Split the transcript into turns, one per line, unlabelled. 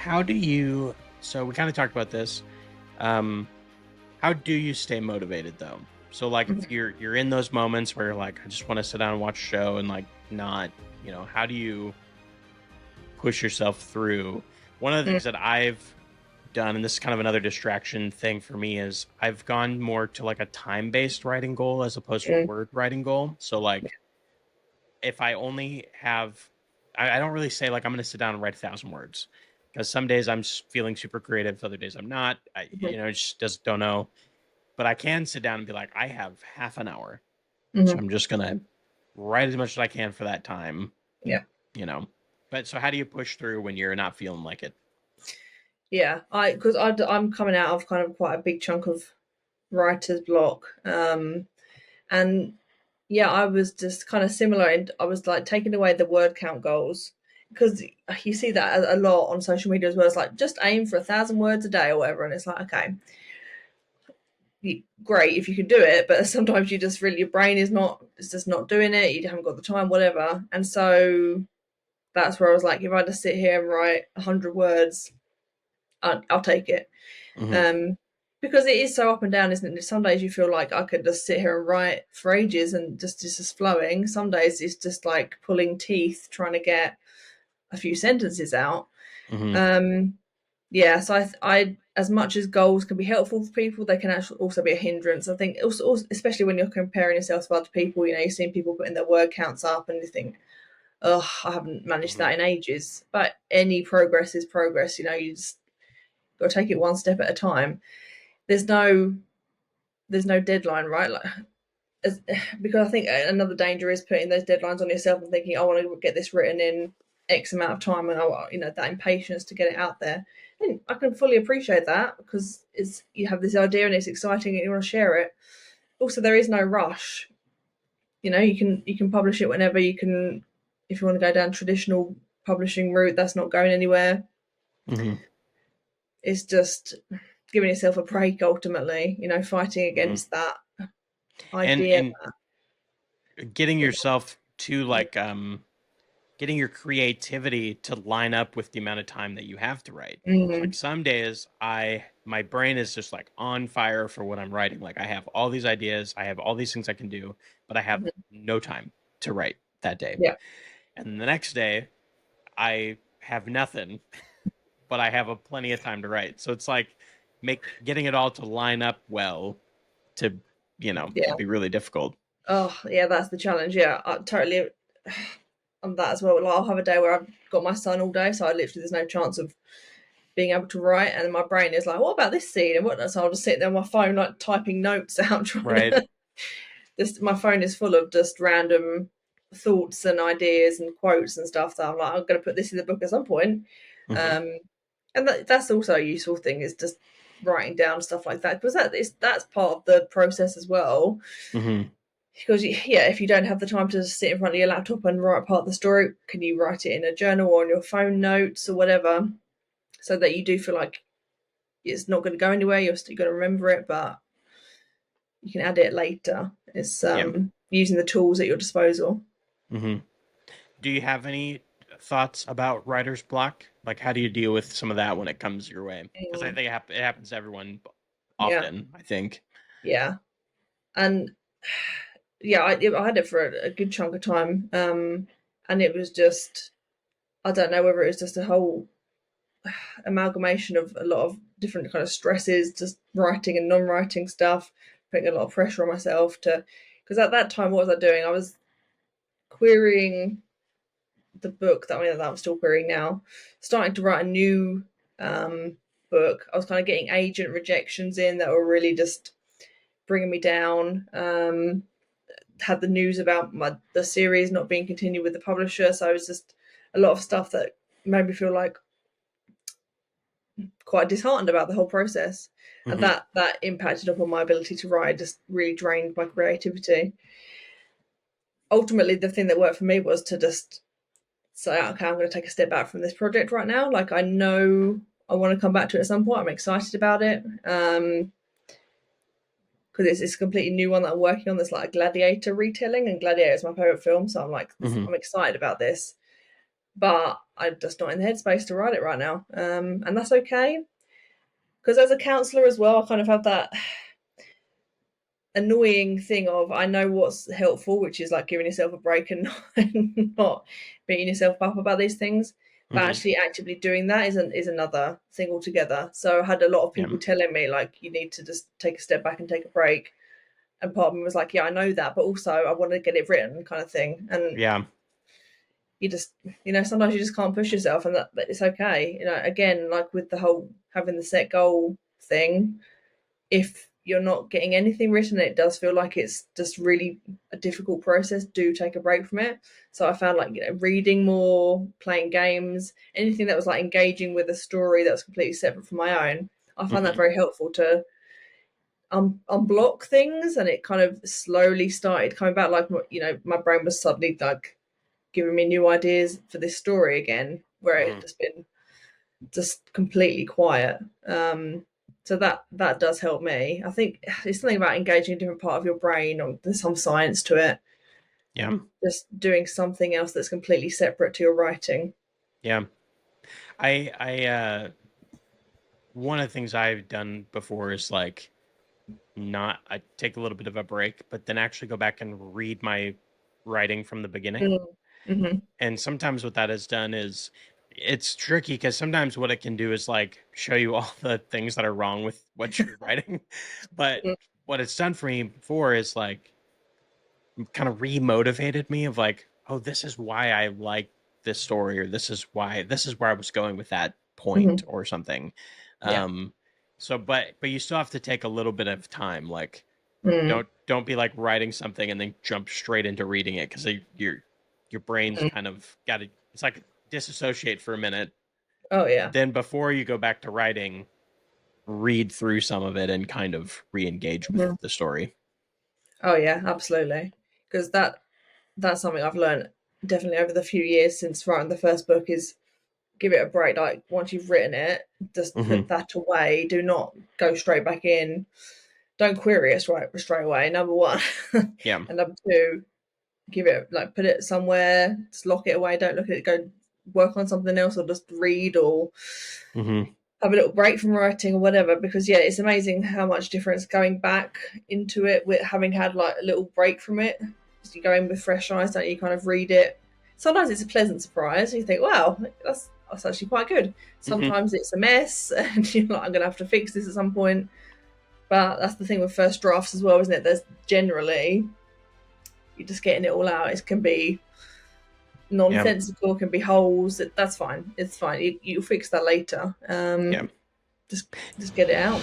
how do you? So we kind of talked about this. Um, how do you stay motivated though? So like, if
Mhm.
you're in those moments where you're like, I just want to sit down and watch a show and like not, how do you push yourself through? One of the
Mm,
things that I've done, and this is kind of another distraction thing for me, is I've gone more to like a time-based writing goal as opposed to a
mm,
word writing goal. So like, if I only have, I don't really say like I'm going to sit down and write 1,000 words because some days I'm feeling super creative, other days I'm not.
mhm,
Just don't know. But I can sit down and be like, I have half an hour, so
mhm.
I'm just gonna write as much as I can for that time.
Yeah,
You know. But so how do you push through when you're not feeling like it?
yeah. I'm coming out of kind of quite a big chunk of writer's block, and yeah, I was just kind of similar, and I was like taking away the word count goals because you see that a lot on social media as well. It's like just aim for 1,000 words a day or whatever, and it's like okay, great if you can do it, but sometimes you just really your brain is not, it's just not doing it. You haven't got the time, whatever, and so that's where I was like, if I just sit here and write 100 words, I'll take it.
Hmm.
Um, because it is so up and down, isn't it? Some days you feel like I could just sit here and write for ages and just it's just flowing. Some days it's just like pulling teeth trying to get a few sentences out.
Hmm.
Um, yeah, so I as much as goals can be helpful for people, they can actually also be a hindrance. I think also especially when you're comparing yourself to other people, you've seen people putting their word counts up and you think, oh, I haven't managed
Hmm.
that in ages. But any progress is progress. You just got to take it one step at a time. There's no there's no deadline, right? Like, as, because I think another danger is putting those deadlines on yourself and thinking, I want to get this written in X amount of time, and that impatience to get it out there. And I can fully appreciate that because it's you have this idea and it's exciting and you want to share it. Also, there is no rush. You can publish it whenever you can. If you want to go down traditional publishing route, that's not going anywhere.
Hmm.
It's just giving yourself a break ultimately, fighting
Hmm.
against that
And
idea.
and getting yourself to like getting your creativity to line up with the amount of time that you have to write. So like
Mm,
some days my brain is just like on fire for what I'm writing. Like I have all these ideas, I have all these things I can do, but I have
mhm.
no time to write that day.
Yeah,
And the next day I have nothing, but I have a plenty of time to write. So it's like make getting it all to line up well to
yeah.
can be really difficult.
Oh, yeah, that's the challenge. Yeah, I totally on that as well. Like, I'll have a day where I've got my son all day, so I literally there's no chance of being able to write, and my brain is like, "What about this scene?" And what? So I'll just sit there on my phone, like typing notes out, trying
Right.
to. Just my phone is full of just random thoughts and ideas and quotes and stuff that I'm like, I'm going to put this in the book at some point.
Hmm.
Um, and that's also a useful thing is just writing down stuff like that because that's part of the process as well.
Hmm.
Because yeah, if you don't have the time to sit in front of your laptop and write part of the story, can you write it in a journal or on your phone notes or whatever, so that you do feel like it's not going to go anywhere. You're still going to remember it, but you can add it later. It's
Yeah.
using the tools at your disposal.
Hmm. Do you have any thoughts about writer's block? Like, how do you deal with some of that when it comes your way? Because I
Mm,
think it happens to everyone
yeah,
often, I think.
yeah, and yeah, I had it for a good chunk of time, and it was just I don't know whether it was just a whole amalgamation of a lot of different kind of stresses, just writing and non-writing stuff, putting a lot of pressure on myself to because at that time what was I doing? I was querying the book that I'm still querying now, starting to write a new um, book. I was kind of getting agent rejections in that were really just bringing me down. Had the news about the series not being continued with the publisher, so it was just a lot of stuff that made me feel like quite disheartened about the whole process, and
Hmm.
that impacted upon my ability to write. Just really drained my creativity. Ultimately, the thing that worked for me was to just say, okay, I'm going to take a step back from this project right now. Like I know I want to come back to it at some point. I'm excited about it. Because it's a completely new one that I'm working on. That's like a Gladiator retelling, and Gladiator is my favorite film, so I'm like,
Hmm.
I'm excited about this. but I'm just not in the headspace to write it right now. And that's okay. Because as a counselor as well, I kind of have that annoying thing of I know what's helpful, which is like giving yourself a break and not beating yourself up about these things. But
Hmm.
actually actively doing that is another thing altogether. So I had a lot of
Yeah.
people telling me like you need to just take a step back and take a break. And part of me was like, yeah, I know that, but also I want to get it written kind of thing. And
Yeah.
you just sometimes you just can't push yourself, and that it's okay. Again, like with the whole having the set goal thing, if you're not getting anything written, it does feel like it's just really a difficult process. Do take a break from it. So I found like reading more, playing games, anything that was like engaging with a story that was completely separate from my own. I find that
Hmm.
very helpful to unblock things, and it kind of slowly started coming back. Like my brain was suddenly like giving me new ideas for this story again, where it had
Hmm.
just been just completely quiet. So that does help me. I think it's something about engaging a different part of your brain, or there's some science to it.
Yeah.
Just doing something else that's completely separate to your writing.
Yeah. I one of the things I've done before is like not I take a little bit of a break, but then actually go back and read my writing from the beginning.
Mm-hmm.
And sometimes what that has done is it's tricky because sometimes what it can do is like show you all the things that are wrong with what you're writing. But what it's done for me before is like kind of remotivated me of like, oh, this is why I like this story, or this is where I was going with that
Mm-hmm.
point or something.
Yeah.
Um, so but you still have to take a little bit of time. Like
Mm-hmm.
don't be like writing something and then jump straight into reading it because your brain's kind of got to it's like disassociate for a minute.
Oh yeah.
Then before you go back to writing, read through some of it and kind of re-engage with
Mm-hmm.
the story.
Oh yeah, absolutely. Because that's something I've learned definitely over the few years since writing the first book is give it a break. Like once you've written it, just
Hmm.
put that away. Do not go straight back in. Don't query it straight away. Number one, and
Yeah.
number two, give it like put it somewhere. Just lock it away. Don't look at it. Go work on something else, or just read, or
Hmm.
have a little break from writing or whatever. Because yeah, it's amazing how much difference going back into it with having had like a little break from it. Just you go in with fresh eyes, don't you? Kind of read it. Sometimes it's a pleasant surprise. You think, wow, that's actually quite good.
Hmm.
Sometimes it's a mess, and you're like, I'm gonna have to fix this at some point. But that's the thing with first drafts as well, isn't it? There's generally you're just getting it all out. It can be
Yeah.
nonsensical, can be holes. That's fine. It's fine. You'll fix that later.
Yeah.
Just just get it out.